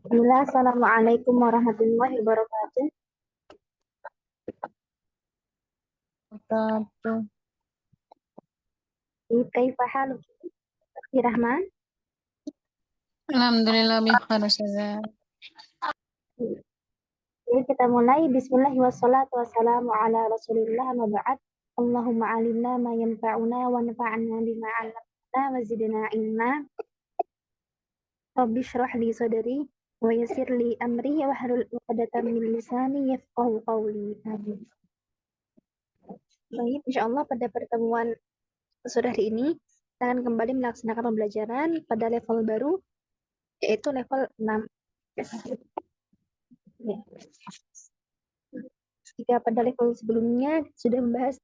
Bismillah, Assalamualaikum warahmatullahi wabarakatuh. Wabarakatuh. Kaifa haluk, Akhti Rahman? Alhamdulillah bi khair Ustazah. Jadi kita mulai. Bismillah wassalatu wassalamu ala rasulillah ma ba'd. Allahumma alimna ma yanfa'una wa nafa'na bima 'allamtana wa zidna ilma. Rabbi shrah li sadri wa yassir li amri wa hlul 'uqdatam min lisani yafqahu qawli. Amin. Baik, insyaallah pada pertemuan sore hari ini kita akan kembali melaksanakan pembelajaran pada level baru, yaitu level 6. Ya. Jika pada level sebelumnya sudah membahas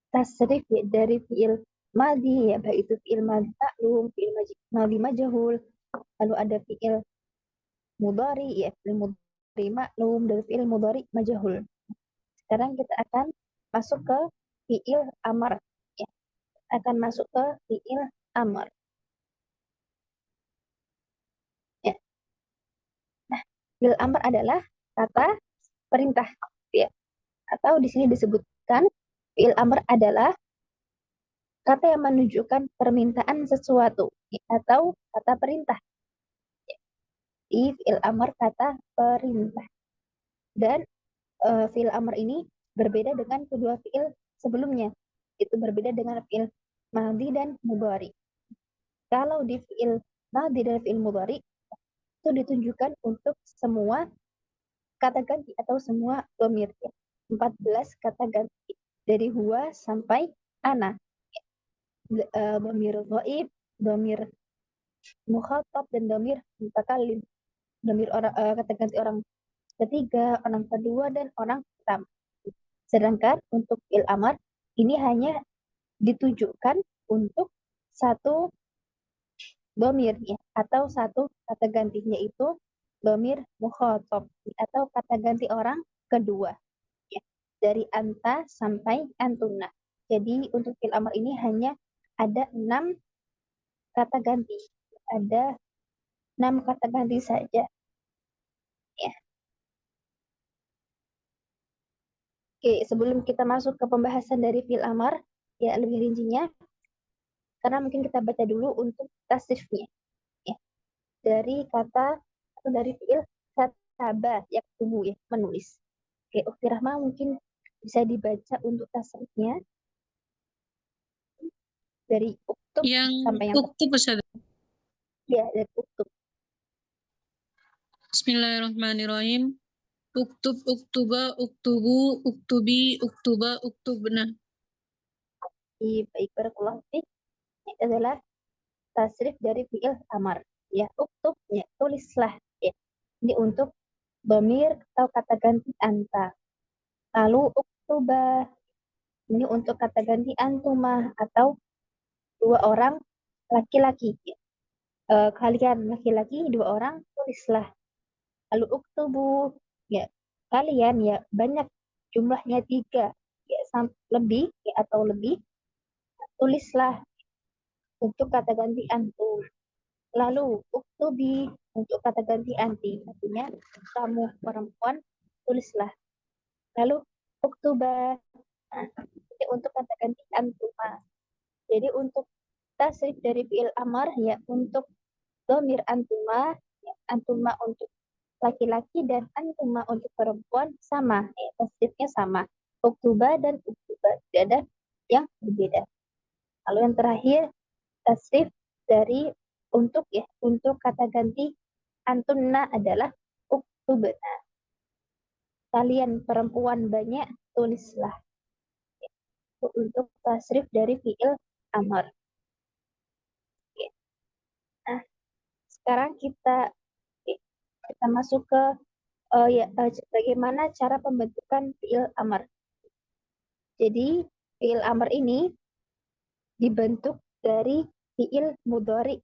tasrif ya, dari fiil madhi, ya, baik itu fiil madhi maklum, fiil madhi majhul, lalu ada fiil mudhari, ya, fiil mudhari maklum, dan fiil mudhari majhul. Sekarang kita akan masuk ke fiil amar, ya. Akan masuk ke fiil amar. Ya. Nah, fiil amar adalah kata perintah, ya. Atau di sini disebutkan fiil amar adalah kata yang menunjukkan permintaan sesuatu, ya, atau kata perintah. Di fiil amar kata perintah. Dan fiil amar ini berbeda dengan kedua fiil sebelumnya. Itu berbeda dengan fiil madhi dan mudhari. Kalau di fiil madhi dan fiil mudhari itu ditunjukkan untuk semua kata ganti atau semua dhamir, ya. 14 kata ganti dari huwa sampai ana. Dhamir ghaib, dhamir mukhatab, dan dhamir mutakallim. Dhamir orang, kata ganti orang ketiga, orang kedua, dan orang pertama. Sedangkan untuk fiil amar ini hanya ditujukan untuk satu dhamir, ya, atau satu kata gantinya itu dhamir mukhatab atau kata ganti orang kedua, ya, dari anta sampai antuna. Jadi untuk fiil amar ini hanya ada 6 kata ganti. Ada 6 kata ganti saja, ya. Oke, sebelum kita masuk ke pembahasan dari fiil amar, ya, lebih rincinya, karena mungkin kita baca dulu untuk tasrifnya, ya. Dari kata atau dari fiil kataba, yaktubu, ya, menulis. Oke, Ukti Rahma mungkin bisa dibaca untuk tasrifnya dari uktub Yang sampai yang uktub Ustazah. ya, dari uktub. Bismillahirrahmanirrahim. Uktub, uktuba, uktubu, uktubi, uktuba, uktubna. Baik, barakallahu fiik. Ini adalah tasrif dari fiil amar, ya. Uktub, ya, tulislah, ya. Ini untuk dhamir atau kata ganti anta. Lalu uktuba, ini untuk kata ganti antuma atau dua orang laki-laki, ya. Kalian laki-laki dua orang, tulislah. Lalu uktubu, ya, kalian, ya, banyak, jumlahnya 3, ya, lebih, ya, atau lebih, tulislah untuk kata ganti antum. Lalu uktubi untuk kata ganti anti, artinya kamu perempuan, tulislah. Lalu uktuba, nah, untuk kata ganti antuma. Jadi untuk tasrif dari fiil amar, ya, untuk dhamir antuma, ya, antuma untuk laki-laki dan antuma untuk perempuan sama, ya, tasrifnya sama. Uktuba dan uktuba, tidak ada yang berbeda. Lalu yang terakhir tasrif dari untuk, ya, untuk kata ganti antunna adalah uktubna. Kalian perempuan banyak, tulislah. Itu untuk tasrif dari fiil amar. Oke. Nah, sekarang kita masuk ke bagaimana cara pembentukan fiil amar. Jadi fiil amar ini dibentuk dari fiil mudhari,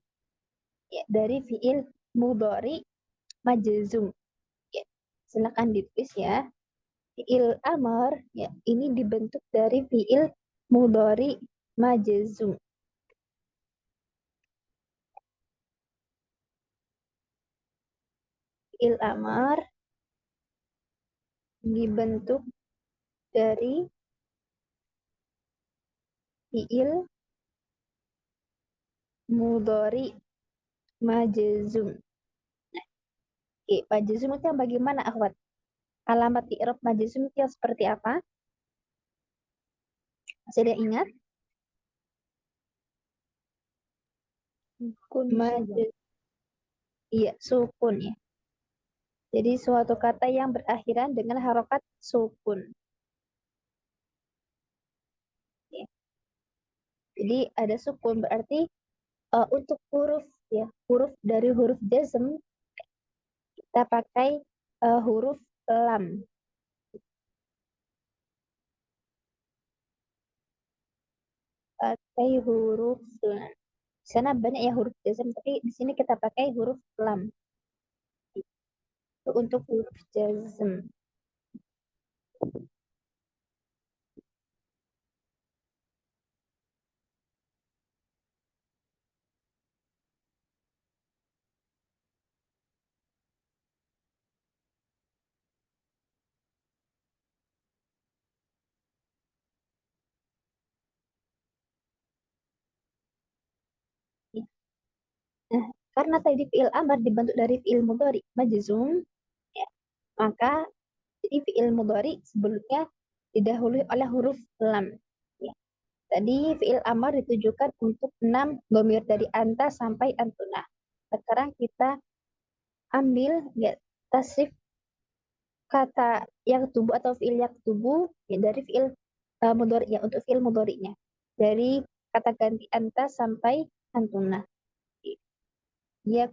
ya, dari fiil mudhari majzum, ya. Silakan ditulis, ya. Fiil amar, ya, ini dibentuk dari fiil mudhari majzum. fi'il amar dibentuk dari fi'il mudhari majzum. Oke, majzum itu yang bagaimana, akhwat? Alamat i'rab majzum itu yang seperti apa? Masih ada yang ingat? Majzum. Iya, sukun ya. Jadi suatu kata yang berakhiran dengan harokat sukun. Ya. Jadi ada sukun berarti untuk huruf ya, huruf dari huruf jazm kita pakai huruf lam. Pakai huruf lam. Di sana banyak ya huruf jazm, tapi di sini kita pakai huruf lam. Untuk huruf jazm. Nah, karena tadi fi'il amar dibentuk dari fi'il mudhari majzum, ya, maka jadi fi'il mudhari sebelumnya didahului oleh huruf lam. Ya. Tadi fi'il amar ditujukan untuk 6 dhamir dari anta sampai antuna. Sekarang kita ambil ya, tasrif kata yang tubuh atau fi'il yang tubuh ya, dari fi'il mudhari ya, untuk fi'il mudhari'nya. Dari kata ganti anta sampai antuna. Ya,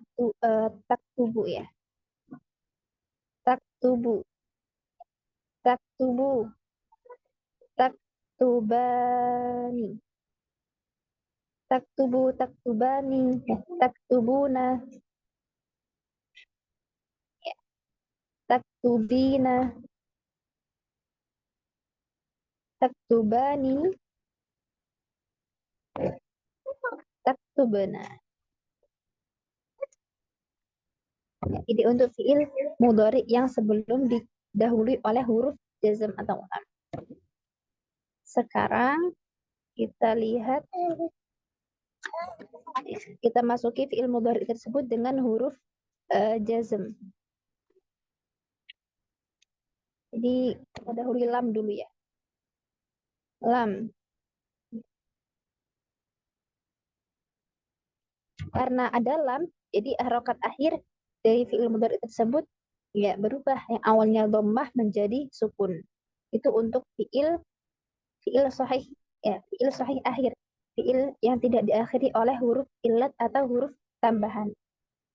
tak tubuh ya. Tak tubuh. Tak tubuh. Tak tubani. Tak tubuh, tak tubani. Ya, tak tubuna. Ya, tak tubina. Tak tubani. Tak tubena. Ya, ini untuk fi'il mudhari yang sebelum didahului oleh huruf jazm atau lam. Sekarang kita lihat, kita masuki fi'il mudhari tersebut dengan huruf jazm. Jadi kita dahului lam dulu ya. Lam. Karena ada lam, jadi harokat akhir dari fi'il mudhari tersebut ya berubah, yang awalnya dhammah menjadi sukun. Itu untuk fi'il sahih ya, fi'il sahih akhir, fi'il yang tidak diakhiri oleh huruf illat atau huruf tambahan.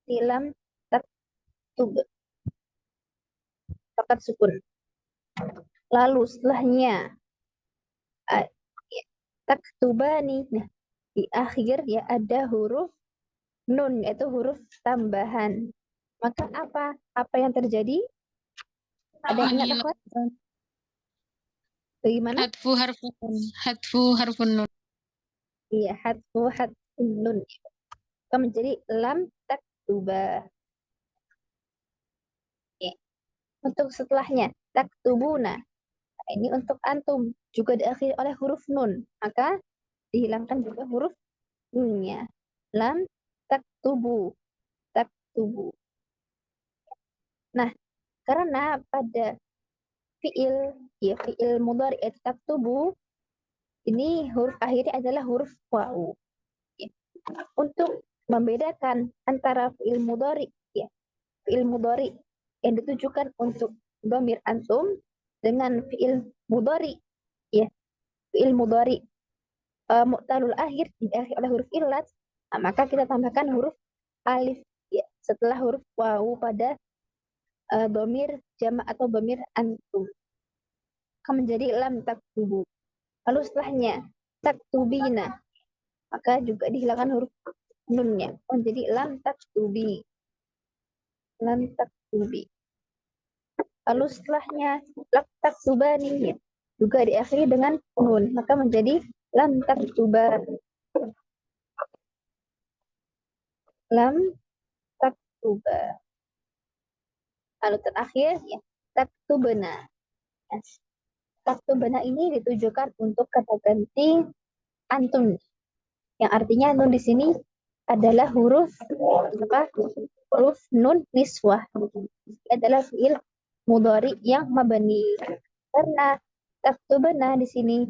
Lam taktub, harokat sukun. Lalu setelahnya ya, taktubani. Nah, di akhir ya ada huruf nun, yaitu huruf tambahan. Maka apa yang terjadi? Ada yang ingat, akhwat? Bagaimana? Hatfu harfun nun. Iya, hatfun nun. Maka menjadi lam taktuba. Oke. Untuk setelahnya, taktubuna. Nah, ini untuk antum juga diakhiri oleh huruf nun. Maka dihilangkan juga huruf nunnya. Lam taktubu. Taktubu. Nah, karena pada fi'il mudhari taktubu, ini huruf akhirnya adalah huruf wawu. Ya. Untuk membedakan antara fi'il mudhari ya, fi'il mudhari yang ditujukan untuk dhamir antum dengan fi'il mudhari ya, fi'il mudhari mu'talul akhir diakhiri oleh huruf illat, nah, maka kita tambahkan huruf alif ya setelah huruf wawu pada dhamir jamak atau dhamir antum, akan menjadi lam taktubu. Lalu setelahnya taktubina, maka juga dihilangkan huruf nunnya menjadi lam taktubi. Lam taktubi. Lalu setelahnya lam taktubani ya, juga diakhiri dengan nun, maka menjadi lam taktuba. Lam taktuba. Lalu terakhir ya taktubna. Ya, taktubna ini ditujukan untuk kata ganti antum, yang artinya nun di sini adalah huruf apa? Huruf nun niswah. Adalah fiil mudhari yang mabni. Karena taktubna di sini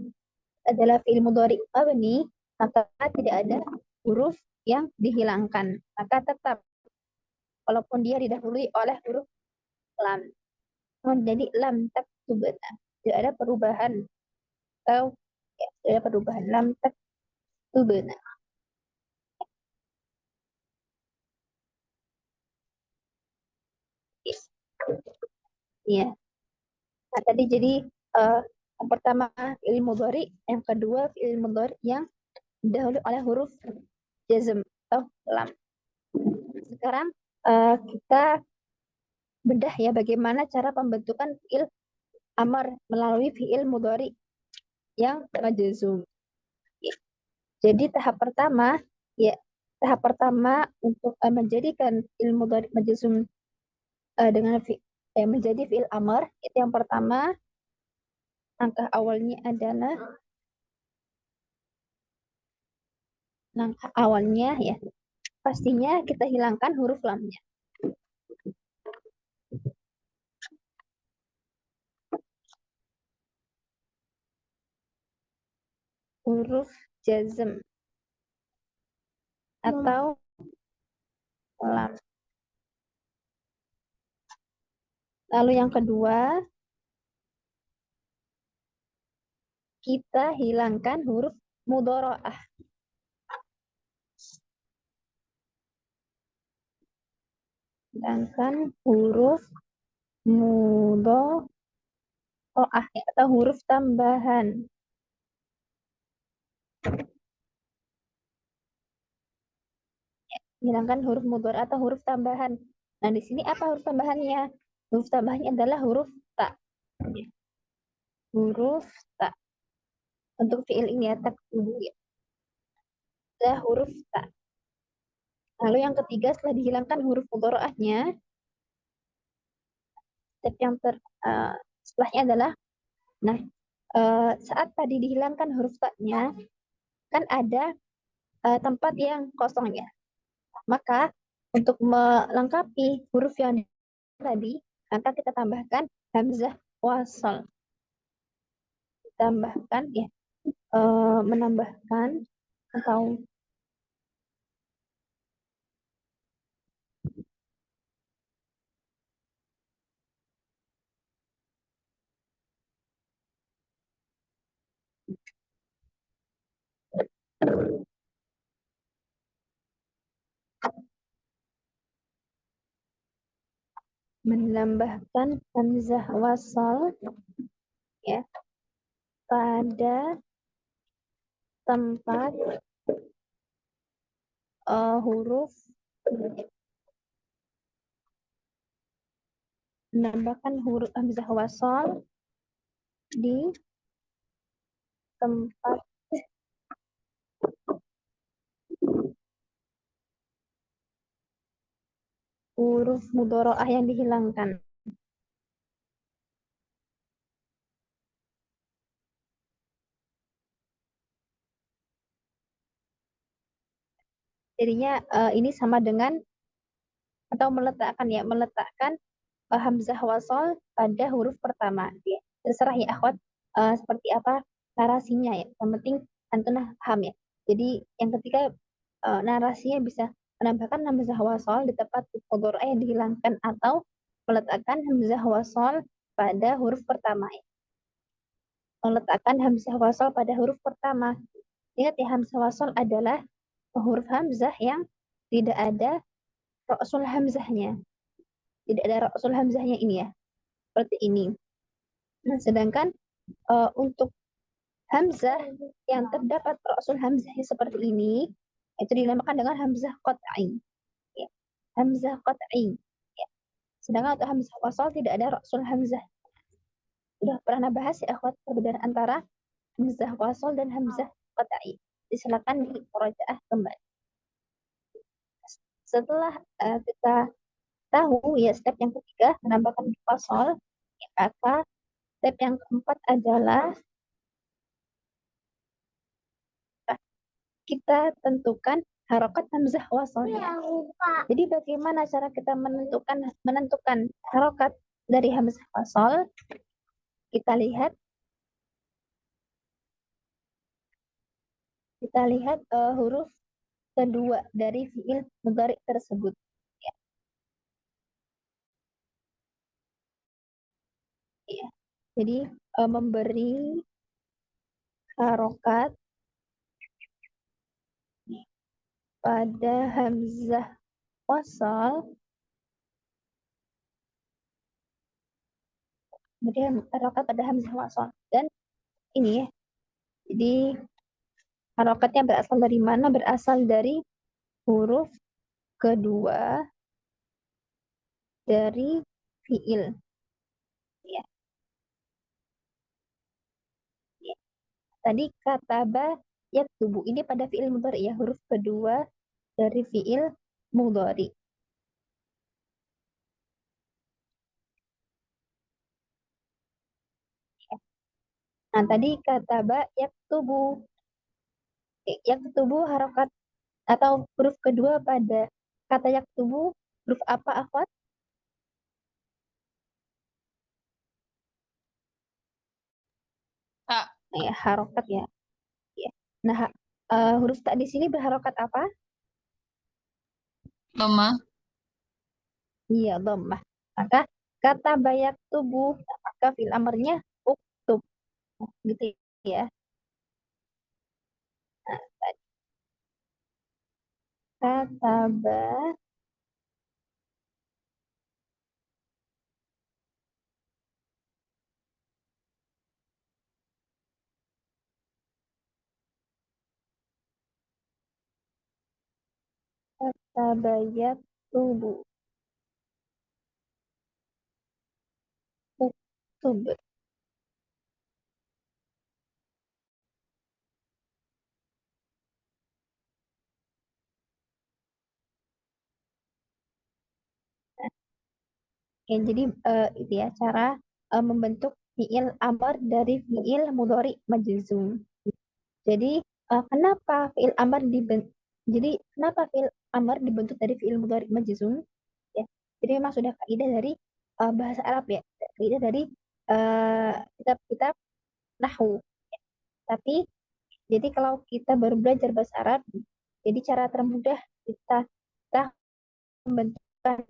adalah fiil mudhari mabni, maka tidak ada huruf yang dihilangkan. Maka tetap walaupun dia didahului oleh huruf lam. Menjadi lam taktubna. Tidak ada perubahan atau ya, tidak ada perubahan lam taktubna. Ya. Nah, tadi jadi yang pertama fi'il mudhari, yang kedua fi'il mudhari yang didahului oleh huruf jazm atau lam. Sekarang kita bedah ya bagaimana cara pembentukan fi'il amar melalui fi'il mudhari yang majzum. Jadi tahap pertama untuk menjadikan fi'il mudhari majzum dengan menjadi fi'il amar, itu yang pertama langkah awalnya ya pastinya kita hilangkan huruf lamnya. Huruf jazm atau lam. Lalu yang kedua, kita hilangkan huruf mudharaah. Hilangkan huruf mudharaah atau huruf tambahan. Hilangkan huruf mudhari atau huruf tambahan. Nah, di sini apa huruf tambahannya? Huruf tambahannya adalah huruf ta. Huruf ta. Untuk fiil ini ya, taktubu ya. Ada huruf ta. Lalu yang ketiga, setelah dihilangkan huruf mudharaahnya, step yang setelahnya adalah, nah, saat tadi dihilangkan huruf ta-nya, kan ada tempat yang kosong ya. Maka untuk melengkapi huruf yang tadi, maka kita tambahkan hamzah wasal. Tambahkan ya, menambahkan atau menambahkan hamzah wasal ya pada tempat huruf, menambahkan huruf hamzah wasal di tempat huruf mudharaah yang dihilangkan. Jadinya ini sama dengan atau meletakkan hamzah wasal pada huruf pertama ya. Terserah ya akhwat seperti apa narasinya ya. Yang penting antunah paham ya. Jadi yang ketiga narasinya bisa menambahkan hamzah wasal di tempat mudhari yang dihilangkan atau meletakkan hamzah wasal pada huruf pertama ya. Meletakkan hamzah wasal pada huruf pertama. Ingat ya, hamzah wasal adalah huruf hamzah yang tidak ada ra'sul hamzahnya. Tidak ada ra'sul hamzahnya ini ya. Seperti ini. Nah, sedangkan untuk hamzah yang terdapat ra'sul hamzahnya seperti ini, itu dinamakan dengan hamzah qat'i. Ya. Hamzah qat'i. Ya. Sedangkan untuk hamzah wasal tidak ada ra'sul hamzah. Sudah pernah bahas ya akhwat perbedaan antara hamzah wasal dan hamzah qat'i. Silakan di murajaah kembali. Setelah kita tahu ya step yang ketiga menambahkan fasal, ya, maka step yang keempat adalah kita tentukan harokat hamzah wasalnya. Jadi bagaimana cara kita menentukan harokat dari hamzah wasal? Kita lihat huruf kedua dari fiil mudhari tersebut. Ya, ya. Jadi memberi harokat pada hamzah wasal, kemudian harokat pada hamzah wasal. Dan ini ya, jadi harokatnya berasal dari mana? Berasal dari huruf kedua dari fiil. Ya, ya. Tadi kataba yaktubu. Ini pada fiil mudhari ya, huruf kedua dari fiil mudhari. Ya. Nah, tadi kataba yaktubu. Yaktubu harokat atau huruf kedua pada kata yaktubu, huruf apa, akhwat? Tak. Ya, harokat ya. Ya. Nah, huruf tak di sini berharokat apa? Lemah. Iya, dhammah. Maka kata bayak tubuh, maka fil amarnya uktub. Gitu ya. Nah, tadi kata bayak tubuh. Uktub. Ya, jadi itu ya cara membentuk fiil amar dari fiil mudhari majzum. Jadi kenapa fiil amar dibentuk? Jadi kenapa fiil amar dibentuk dari fiil mudhari majzum? Ya. Jadi memang sudah kaidah dari bahasa Arab ya, kaidah dari kitab-kitab nahwu. Tapi jadi kalau kita baru belajar bahasa Arab, jadi cara termudah kita membentukkan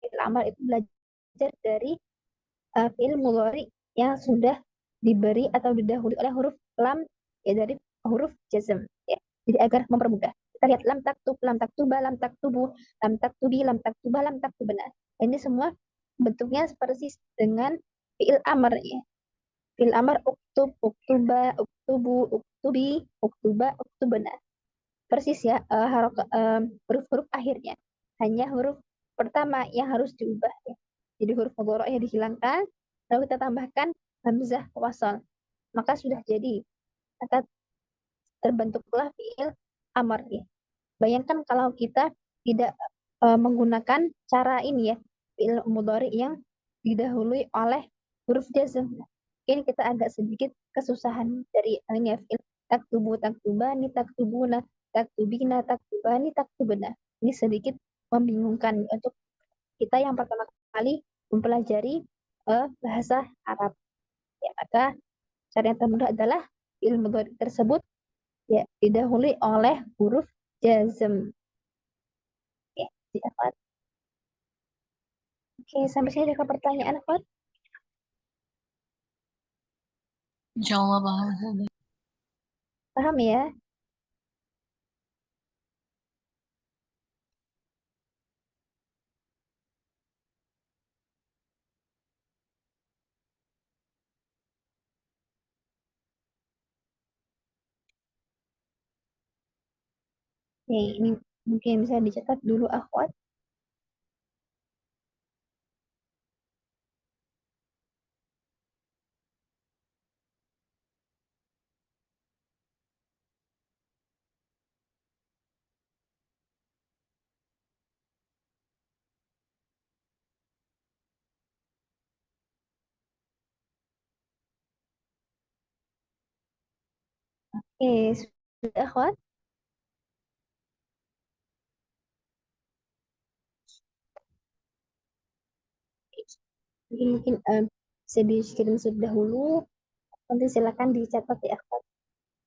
fiil amar itu belajar dari fiil mudhari yang sudah diberi atau didahului oleh huruf lam, ya dari huruf jazm ya. Jadi agar mempermudah. Kita lihat lam taktub, lam taktuba, lam taktubu, lam taktubi, lam taktuba, lam taktubna. Ini semua bentuknya persis dengan fiil amar ya. Fiil amar uktub, uktuba, uktubu, uktubi, uktuba, uktubna. Persis ya huruf-huruf akhirnya. Hanya huruf pertama yang harus diubah ya. Jadi huruf mudhari dihilangkan, lalu kita tambahkan hamzah wasal. Maka sudah jadi, maka terbentuklah fiil amar ya. Bayangkan kalau kita tidak menggunakan cara ini ya, fiil mudhari yang didahului oleh huruf jazm. Mungkin kita agak sedikit kesusahan dari ini ya, fiil taktubu, taktubani, taktubuna, taktubina, taktubani, taktubna. Ini sedikit membingungkan untuk kita yang pertama kali mempelajari bahasa Arab. Ya, maka cara yang termudah adalah fiil mudhari tersebut ya didahului oleh huruf jazm. Ya, dapat. Oke, sampai sini ada pertanyaan, Fat? Insya Allah paham. Paham ya? Oke, ini mungkin bisa dicatat dulu, akhwat. Sudah akhwat. Jadi mungkin bisa dikirim dahulu. Nanti silakan dicatat ya akhwat.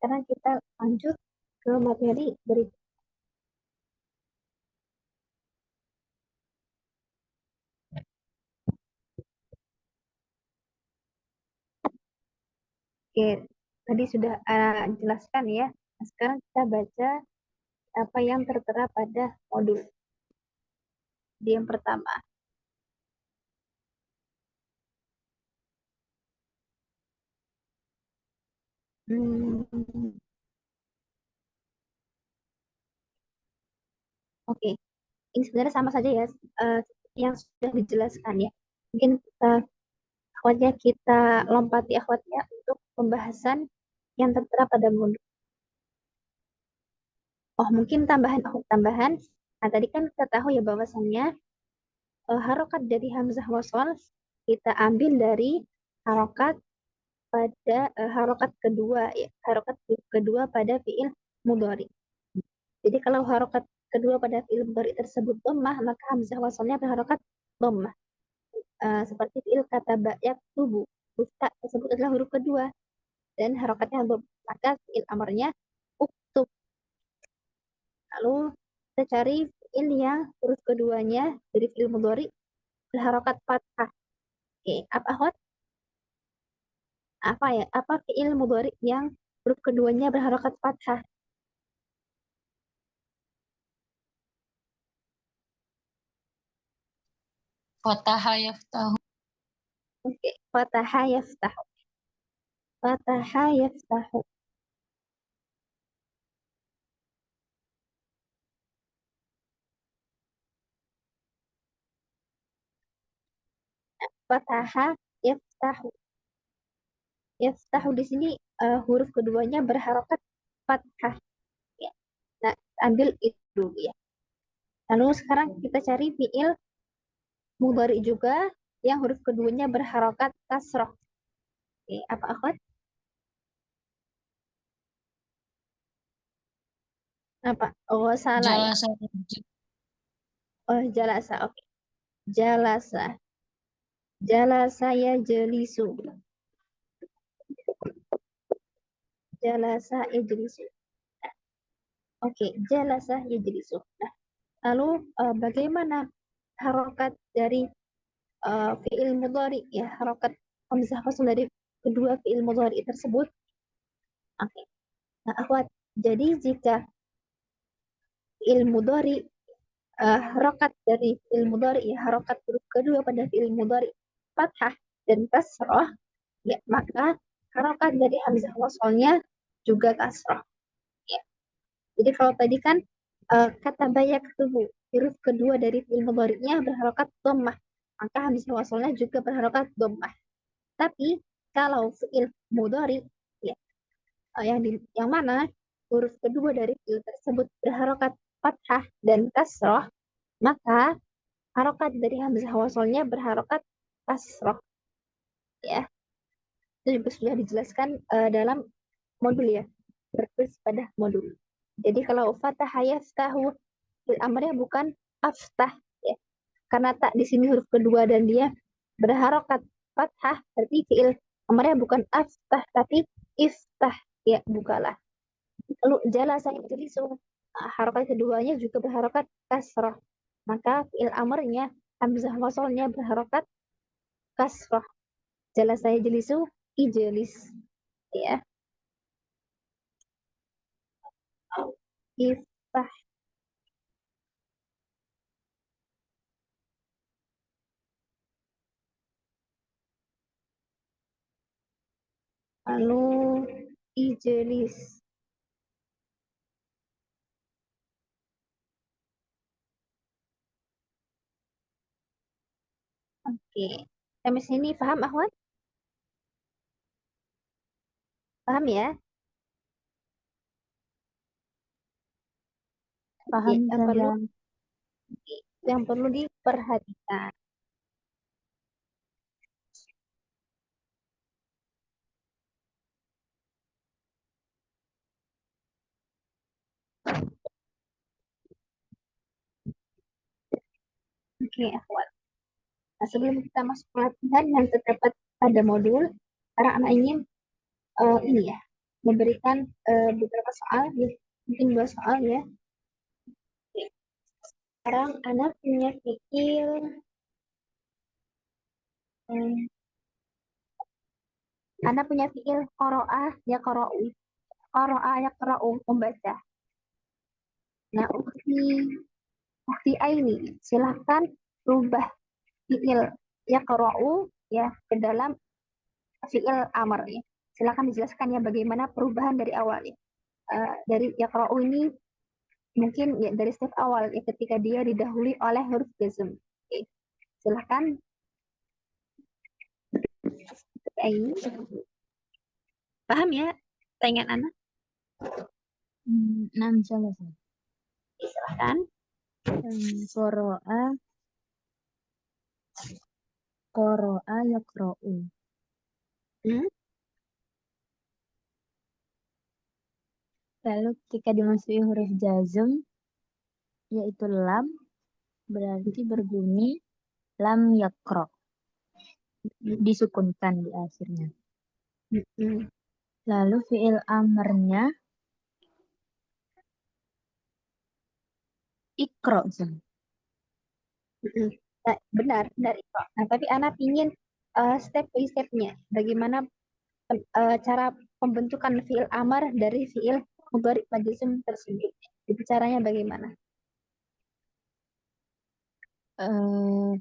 Karena kita lanjut ke materi berikut. Oke, tadi sudah jelaskan ya. Nah, sekarang kita baca apa yang tertera pada modul di yang pertama. Hmm, oke, ini sebenarnya sama saja ya, yang sudah dijelaskan ya. Mungkin akhwatnya kita lompati akhwatnya untuk pembahasan yang tertera pada modul. Oh, mungkin tambahan, tambahan. Nah, tadi kan kita tahu ya bahwasannya harokat dari hamzah wasol kita ambil dari harokat pada harokat kedua ya, harokat kedua pada fiil mudhari. Jadi kalau harokat kedua pada fiil mudhari tersebut dhammah, maka hamzah wasolnya berharokat dhammah. Seperti fiil kata ba'yak tubuh. Busta tersebut adalah huruf kedua dan harokatnya dhammah. Maka fiil amarnya uktub. Lalu kita cari fiil yang huruf keduanya dari fiil mudhari berharokat fathah. Oke, apa hot? Apa ya? Apa fiil mudhari yang huruf keduanya berharokat fathah? Fataha yaftahu. Oke, fataha yaftahu. Fataha yaftahu. Fataha yaftahu. Yaftahu di sini huruf keduanya berharokat fathah. Ya. Nah, ambil itu dulu ya. Lalu sekarang kita cari fiil mudhari juga yang huruf keduanya berharokat kasroh. Oke, apa akhwat? Apa? Oh, salah ya. Jalasa. Oh, jalasa. Oke. Jalasa. Jalasa ya jelisu. Jalasa ya jelisu. Oke, jalasa ya jelisu. Nah, lalu bagaimana harokat dari fiil mudhari ya, harokat hamzah fasl dari kedua fiil mudhari tersebut? Oke. Nah, akhwat, jadi jika fiil mudhari harokat dari fiil mudhari ya, harokat huruf kedua pada fiil mudhari fathah dan kasroh ya, maka harokat dari hamzah wasalnya juga kasroh ya. Jadi kalau tadi kan kata bayak tubuh huruf kedua dari fiil mudhari'nya berharokat dhammah, maka hamzah wasalnya juga berharokat dhammah. Tapi kalau fiil mudhari ya, yang mana huruf kedua dari fiil tersebut berharokat fathah dan kasroh, maka harokat dari hamzah wasalnya berharokat kasroh ya. Itu juga sudah dijelaskan dalam modul ya, berbasis pada modul. Jadi kalau fatah yaftahu fil amrnya bukan aftah ya. Karena tak di sini huruf kedua dan dia berharokat fathah, berarti fiil amrnya bukan aftah tapi iftah ya, bukalah. Lalu jalasa yajlisu, harokat keduanya juga berharokat kasrah. Maka fiil amrnya hamzah wasalnya berharokat kasrah. Jalasa yajlisu ijlis ya. Iftah. Lalu ijlis. Oke. Sampai sini paham, Ahwat? Paham ya? Oke, Paham saja. yang perlu diperhatikan. Nih, akhwat. Nah, sebelum kita masuk pelatihan yang terdapat pada modul, sekarang anak ingin ini ya, memberikan beberapa soal, ya, mungkin 2 soal ya. Sekarang anak punya fikir, anak punya fikir koroah ya korou, koroah ya korou membaca. Nah, ukti ini silahkan rubah fiil ya korou ya ke dalam fiil amar ya. Silahkan dijelaskan ya bagaimana perubahan dari awal ya. Dari ya korou ini mungkin ya dari step awal ya ketika dia didahului oleh huruf jazm. Oke. Silahkan. Ini paham ya pertanyaan anak? Nah, misalnya sih. Silahkan. Qoro'a, qoro'a yaqra'u. Hmm? Lalu ketika dimasuki huruf jazm, yaitu lam, berarti berbunyi lam yaqra'. Disukunkan di akhirnya. Hmm. Lalu fi'il amarnya ikro. Hmm. Nah, benar itu. Nah, tapi anak ingin step by stepnya. Bagaimana cara pembentukan fiil amar dari fiil mudhari majzum tersebut. Itu caranya bagaimana? Eh,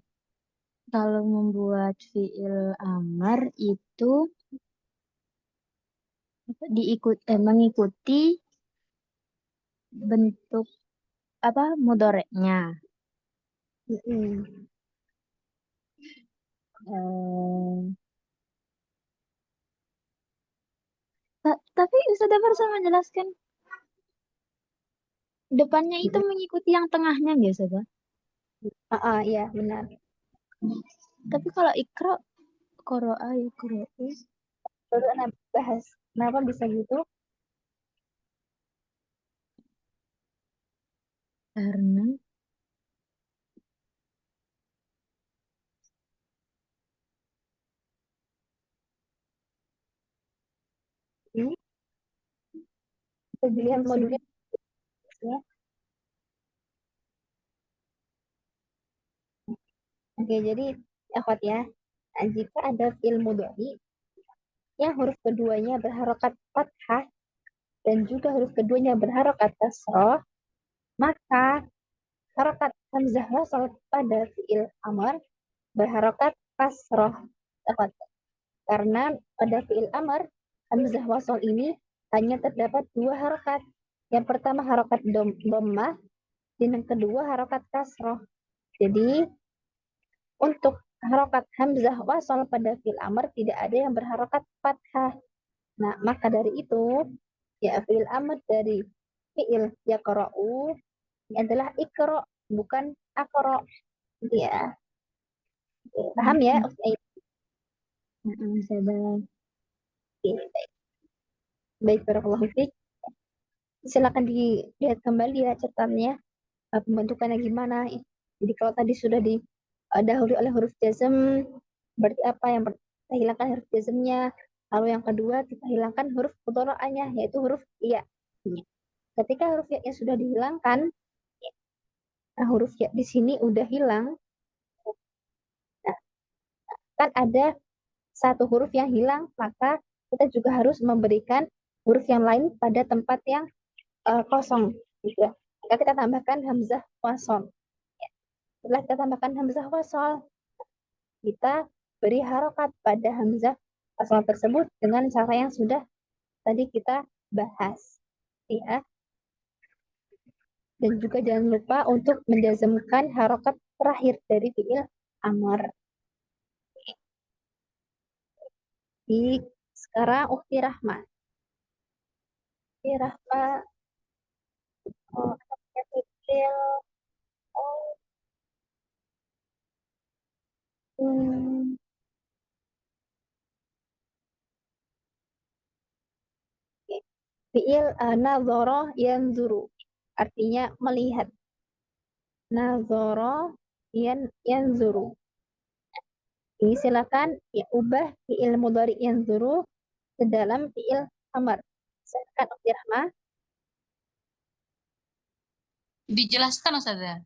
kalau membuat fi'il amar itu mengikuti bentuk mudoreknya. Hmm. Eh, tapi Ustaz Dafar sama menjelaskan depannya itu mengikuti yang tengahnya biasa, Pak. Iya benar. Tapi kalau ikro, koro'a yaqra'u, Baru anak bahas kenapa bisa gitu. karena Hmm. Kita dilihat modulnya ya. Oke, jadi akhwat ya. Nah, jika ada fiil mudhari yang huruf keduanya berharokat fathah dan juga huruf keduanya berharokat kasroh, maka harokat hamzah wasal pada fiil amar berharokat kasroh. Karena pada fiil amar hamzah wasal ini hanya terdapat 2 harokat. Yang pertama harokat dhammah dan yang kedua harokat kasroh. Jadi untuk harokat hamzah wasal pada fiil amar tidak ada yang berharokat fathah. Nah, maka dari itu ya fiil amar dari fiil yaqra'u ini adalah ikro, bukan akro. Ya, paham ya? Oke, sadar. baik. Baik, barakallahu fiik. Silakan dilihat kembali ya catatannya, pembentukannya gimana. Jadi kalau tadi sudah didahului oleh huruf jazm, berarti apa yang kita hilangkan huruf jazmnya. Lalu yang kedua kita hilangkan huruf mudhari'anya yaitu huruf iya. Ketika huruf ya sudah dihilangkan, nah huruf ya di sini udah hilang. Nah, kan ada satu huruf yang hilang, maka kita juga harus memberikan huruf yang lain pada tempat yang kosong. Gitu. Maka kita tambahkan hamzah wasol. Setelah kita tambahkan hamzah wasol, kita beri harokat pada hamzah wasol tersebut dengan cara yang sudah tadi kita bahas. Ya. Dan juga jangan lupa untuk menjazmkan harokat terakhir dari fiil amar. Di sekarang Ukti Rahma. Ukti Rahma fiil hmm, fiil nazoro yanzuru artinya melihat. Nazoro yanzuru. Ini silakan ya ubah fi'il mudhari yanzuru ke dalam fi'il amar. Silakan Ukti Rahma. Dijelaskan Ustazah.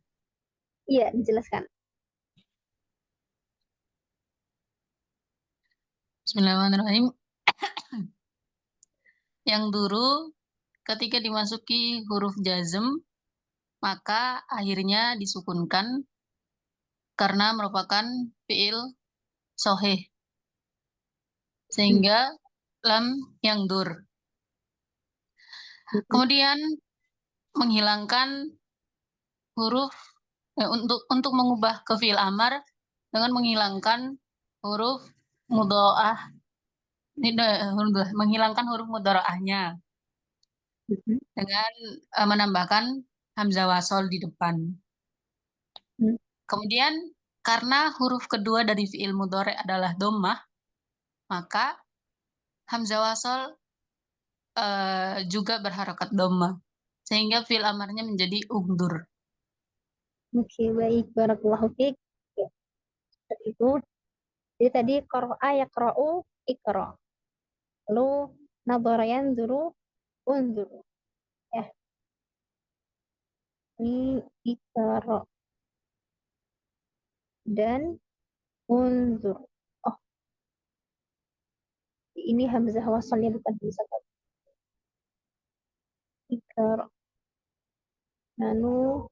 Iya, dijelaskan. Bismillahirrahmanirrahim. Yang dulu ketika dimasuki huruf jazm, maka akhirnya disukunkan karena merupakan fi'il sohih. Sehingga lam yang dur. Kemudian menghilangkan huruf untuk mengubah ke fi'il amar dengan menghilangkan huruf mudho'ah, menghilangkan huruf mudho'ahnya dengan menambahkan hamzah wasol di depan. Kemudian karena huruf kedua dari fi'il mudhari' adalah dhammah, maka hamzah wasol juga berharokat dhammah sehingga fi'il amarnya menjadi ugdur. Oke, baik. Barakallahu fiik. Ya, seperti itu. Jadi tadi qara'a yaqra'u iqra. Lalu nadhara yanzuru unzuru. Ya. Ini iqra dan unzur. Oh, ini hamzah wasalnya bukan hamzah qaf. Iqra. Lalu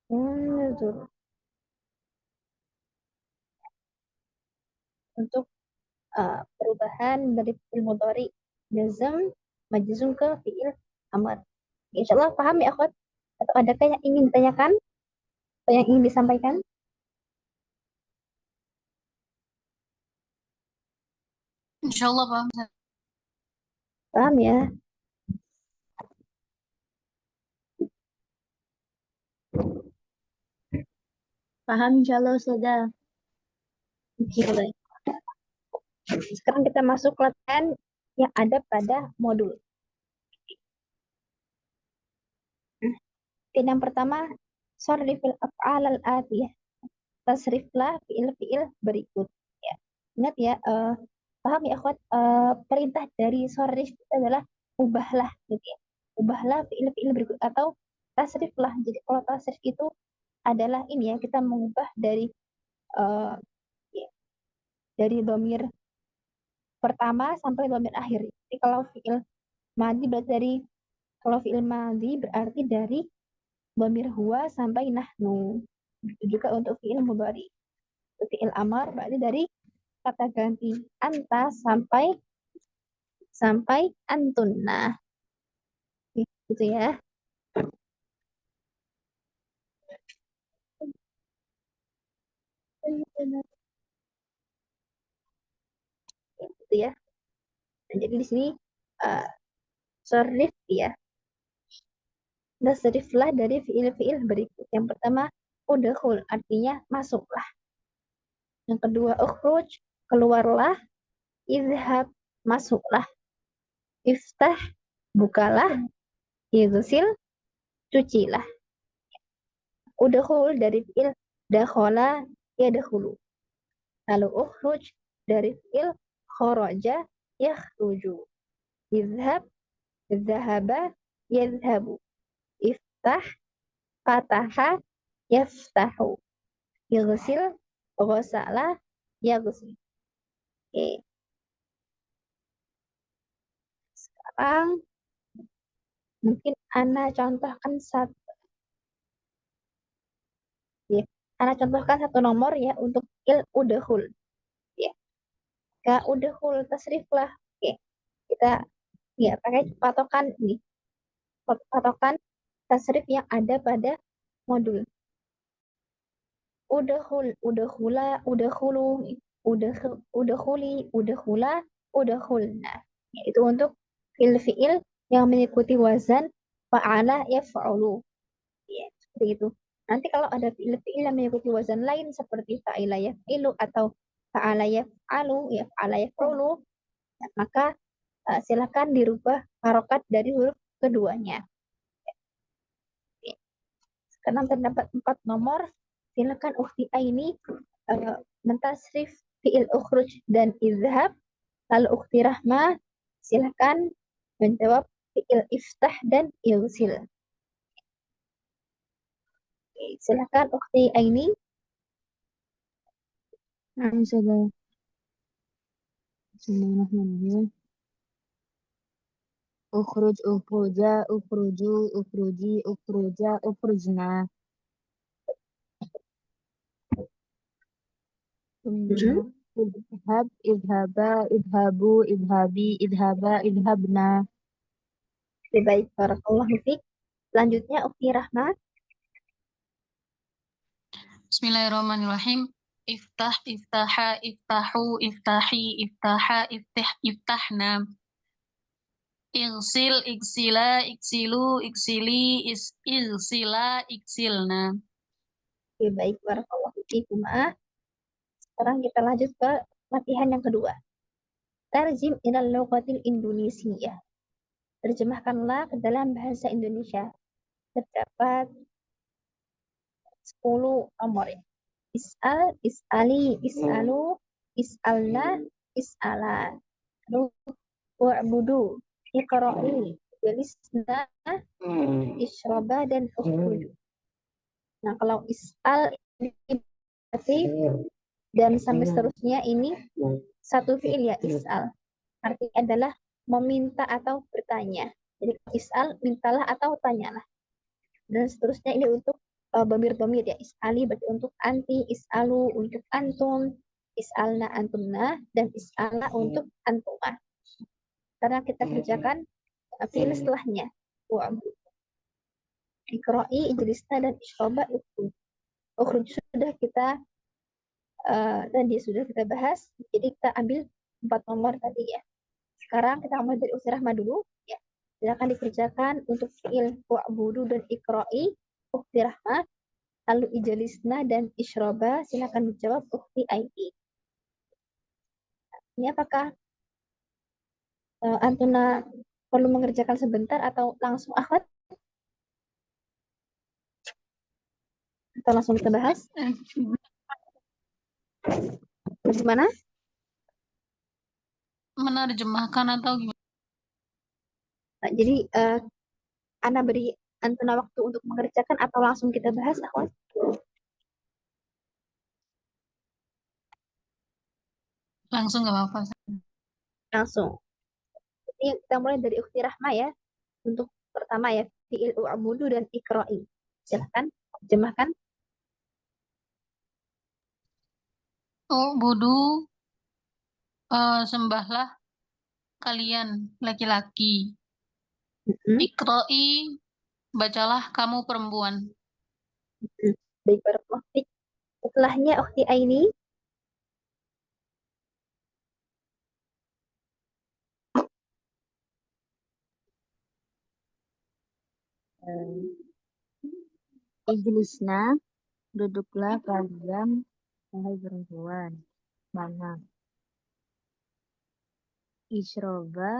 unzur. Untuk perubahan dari fi'il mudhari jazm majzum ke fi'il amar. Insyaallah paham ya, akhwat? Atau adakah yang ingin ditanyakan atau yang ingin disampaikan? Insyaallah paham. Paham ya? Paham insyaallah Ustazah. Oke, baik. Sekarang kita masuk latihan yang ada pada modul. Yang pertama, sharifil af'al al-atiyah. Tasriflah fi'il-fi'il berikut. Ya. Ingat ya, paham ya akhwat, perintah dari sharif itu adalah ubahlah gitu ya. Ubahlah fi'il-fi'il berikut atau tasriflah. Jadi kalau tasrif itu adalah ini ya, kita mengubah dari ya, dari dhamir pertama sampai dhamir akhir. Jadi kalau fi'il madhi berarti berarti dari dhamir huwa sampai nahnu. Begitu juga untuk fi'il mudhari. Fi'il amar berarti dari kata ganti anta sampai antun. Nah, gitu ya. Gitu ya. Nah, jadi di sini sorif ya. Nasriflah dari fi'il-fi'il berikut. Yang pertama, udkhul artinya masuklah. Yang kedua, ukhruj keluarlah. Izhab masuklah. Iftah bukalah. Ighsil cucilah. Udkhul dari fi'il dakhala yadkhulu. Lalu ukhruj dari fi'il kharaja yakhruju. Izhab zahaba yadhhabu. Iftah fataha yaftahu. Ighsil ghasala yaghsil. Oke. Sekarang mungkin Ana contohkan satu ya. Ana contohkan satu nomor ya untuk il udhul ya. Ka udhul tasrif lah. Oke. Kita ya pakai patokan ini. Patokan tasrif yang ada pada modul. Udhul, udhula, udhulu, udhuli, udhula, udhulna. Ya, itu untuk fi'il-fi'il yang mengikuti wazan fa'ala yaf'ulu. Ya, seperti itu. Nanti kalau ada fi'il-fi'il yang mengikuti wazan lain seperti fa'ila yaf'ilu atau fa'ala yaf'alu, yaf'ala yaf'ulu, ya, maka silakan dirubah harokat dari huruf keduanya. Oke. Sekarang terdapat 4 nomor silakan Ukhti Aini mentasrif fi'il ukhruj dan izhab. Lalu Ukhti Rahma silakan menjawab fi'il iftah dan ilsil. Silakan Ukhti Aini. Ustazah. Bismillahirrahmanirrahim. Ukhruj, ukhruja, ukhruju, ukhruji, ukhruja, ukhrujna. Idhab, idhaba, idhabu, idhabi, idhaba, idhabna. Lebih baik, barakallahu fiik. Selanjutnya Ukhti Rahma. Bismillahirrahmanirrahim. Iftah, iftaha, iftahu, iftahi, iftaha, iftahna. Igsil, igsila, iksilu, iksili, ilsila, iksilna. Lebih baik, barakallahu fiikum. Sekarang kita lanjut ke latihan yang kedua. Tarjim ilal lughatil Indonesia. Terjemahkanlah ke dalam bahasa Indonesia. Terdapat 10 nomor ya. Is'al, is'ali, is'alu, is'alna, is'ala. Lalu wa'budu, iqra'i, jalisna, isyraba, dan ukhruju. Nah, kalau is'al ini berarti dan sampai seterusnya ini satu fi'il ya, is'al. Artinya adalah meminta atau bertanya. Jadi is'al, mintalah atau tanyalah. Dan seterusnya ini untuk bamir-bamir ya. Is'ali berarti untuk anti, is'alu untuk antum, is'alna antumna, dan is'ala untuk antuma. Karena kita kerjakan fi'il setelahnya. Wa'budu, iqra'i, ijlisna, dan isyraba, ukhruj sudah kita tadi sudah kita bahas. Jadi kita ambil 4 nomor tadi ya. Sekarang kita mulai dari Ukhti Rahma dulu ya. Silakan dikerjakan untuk fi'il wa'budu dan iqra'i Ukhti Rahma. Lalu ijalisna dan isyraba silakan dijawab Ukhti Aini. Ini apakah Antuna perlu mengerjakan sebentar atau langsung akhwat? Atau langsung kita bahas? Bagaimana? Menerjemahkan atau gimana? Nah, jadi Ana beri Antuna waktu untuk mengerjakan atau langsung kita bahas akhwat? Langsung nggak apa-apa. Langsung. Jadi kita mulai dari Ukhti Rahma ya. Untuk pertama ya, fi'il u'budu dan iqra'i. Silakan terjemahkan. Oh, budu, sembahlah kalian laki-laki. Iqra'i, bacalah kamu perempuan. Baik, barakallahu fiik. Setelahnya Ukhti Aini. Ijlisna, duduklah kalian, wahai perempuan. Mana? Isroba,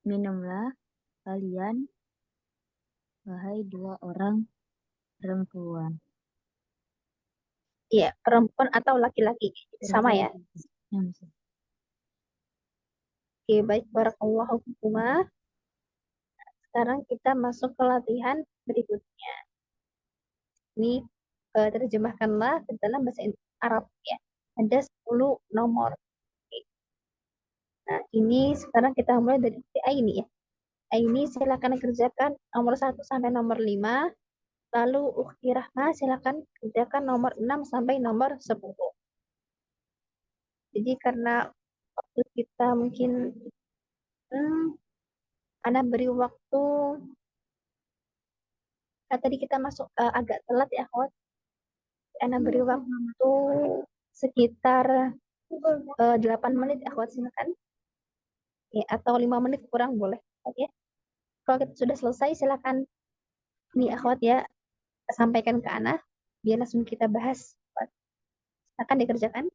minumlah kalian, wahai 2 orang perempuan. Iya, perempuan atau laki-laki. Sama ya. Oke, baik, barakallahu fikuma. Sekarang kita masuk ke latihan berikutnya. Ini terjemahkanlah ke dalam bahasa Arab ya. Ada 10 nomor. Oke. Nah, ini sekarang kita mulai dari Aini ya. Aini silakan kerjakan nomor 1 sampai nomor 5. Lalu Ukhti Rahma silakan kerjakan nomor 6 sampai nomor 10. Jadi karena waktu kita mungkin Ana beri waktu tadi kita masuk agak telat ya akhwat. Ana beri waktu sekitar 8 menit akhwat silakan. Ya, atau 5 menit kurang boleh. Oke. Kalau kita sudah selesai silakan nih akhwat ya sampaikan ke Ana biar langsung kita bahas. Akan dikerjakan.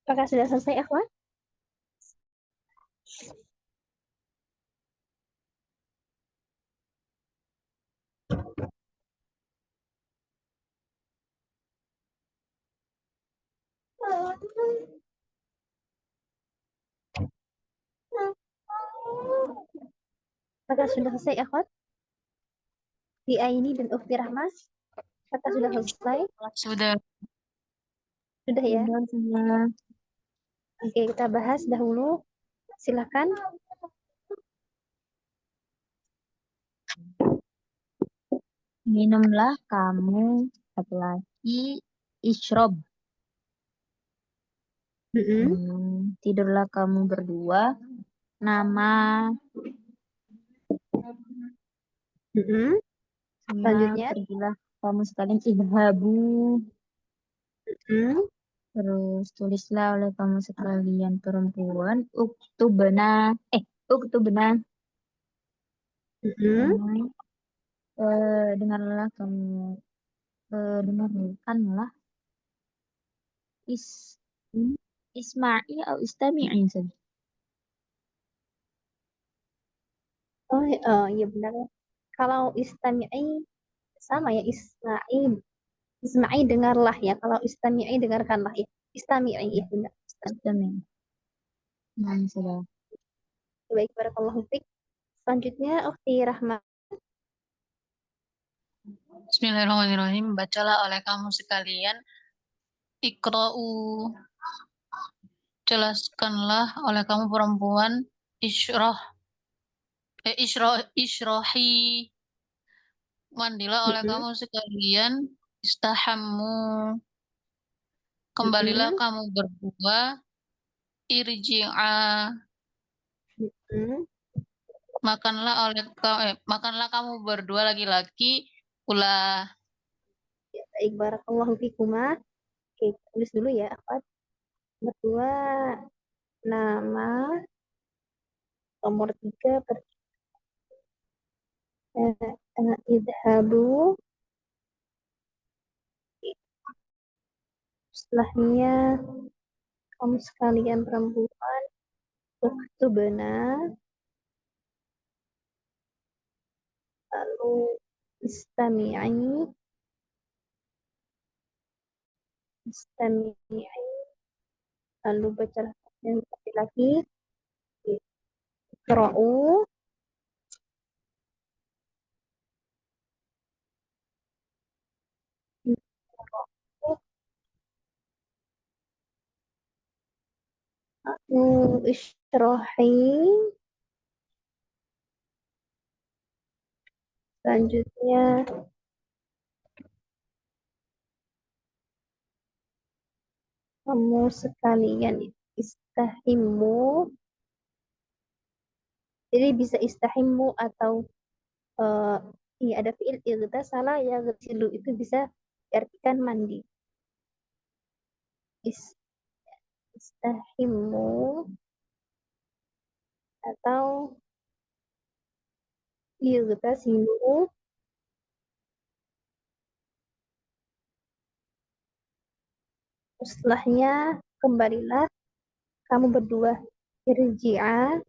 Apakah sudah selesai, akhwat? Apakah sudah selesai, akhwat? Di Aini dan Ukti Rahmas? Apakah sudah selesai? Sudah. Sudah ya? Sudah. Oke, kita bahas dahulu. Silakan. Minumlah kamu laki-laki ishrob. Tidurlah kamu berdua. Nama. Selanjutnya. Pergilah kamu sekalian idhabu. Terus tulislah oleh kamu sekalian perempuan uktubna. Uktubna. Dengarlah kamu. Dengarkanlah. Isma'i atau istami'i saja. Oh, iya benar. Kalau istami'i sama ya, Isma'i dengarlah ya. Kalau istami'i dengarkanlah ya. Istami'i ya benar. Istami'i. Nah, sudah. Baik, barakallahu fiik. Selanjutnya Ukti Rahma. Bismillahirrahmanirrahim. Bacalah oleh kamu sekalian. Iqra'u. Jelaskanlah oleh kamu perempuan. Ishrohi. Mandilah oleh kamu sekalian. Istahammu. Kembalilah kamu berdua. Irji'a. Makanlah kamu berdua laki-laki. Ulah. Baik, barakallahu fikuma. Oke, tulis dulu ya, akhwat. Berdua nama nomor 3 idhabu. Setelahnya kamu sekalian perempuan uktubna, lalu istami'i, lalu baca yang laki-laki, iqra'u, lalu ishrohi, selanjutnya kamu sekalian istahimu. Jadi bisa istahimu atau iya ada fiil salah ya, ghasilu itu bisa diartikan mandi. Istahimu atau igtasilu. Setelahnya kembalilah kamu berdua. Irji'a.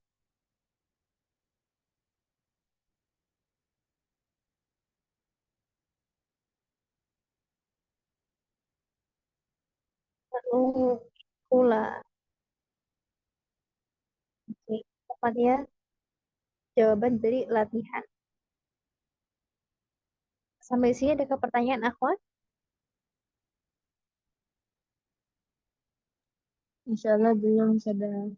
Lalu pula. Oke, tepatnya jawaban dari latihan. Sampai sini ada pertanyaan, akhwat? Insyaallah belum sudah.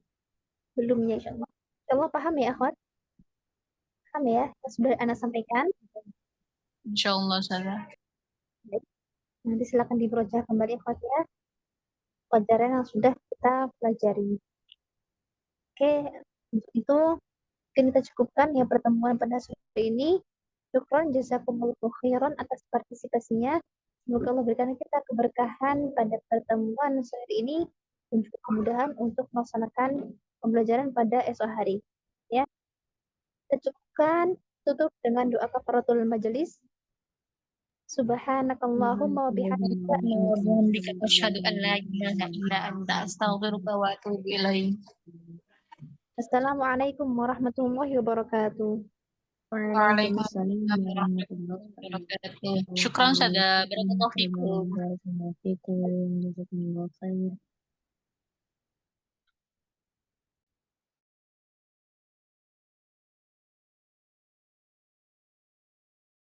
Belumnya, insyaallah. Insyaallah paham ya, akhwat? Paham ya? Yang sudah Anda sampaikan? Insyaallah saja. Nanti silakan dibaca kembali, akhwat ya. Pelajaran yang sudah kita pelajari. Oke, untuk itu mungkin kita cukupkan ya pertemuan pada sore ini. Syukran jazakumullahu khairan atas partisipasinya. Semoga Allah berikan kita keberkahan pada pertemuan sore ini dan juga kemudahan untuk melaksanakan pembelajaran pada esok hari. Ya, kita cukupkan, tutup dengan doa kafaratul majelis. Subhanakallahumma wa bihamdika. Bihamdika asyhadu an la ilaha illa anta astaghfiruka wa atubu ilaik. Assalamualaikum warahmatullahi wabarakatuh. Waalaikumsalam warahmatullahi Wabarakatuh. Syukran sada, barakallahu fikum. wabarakatuh. Jazakumullah khair.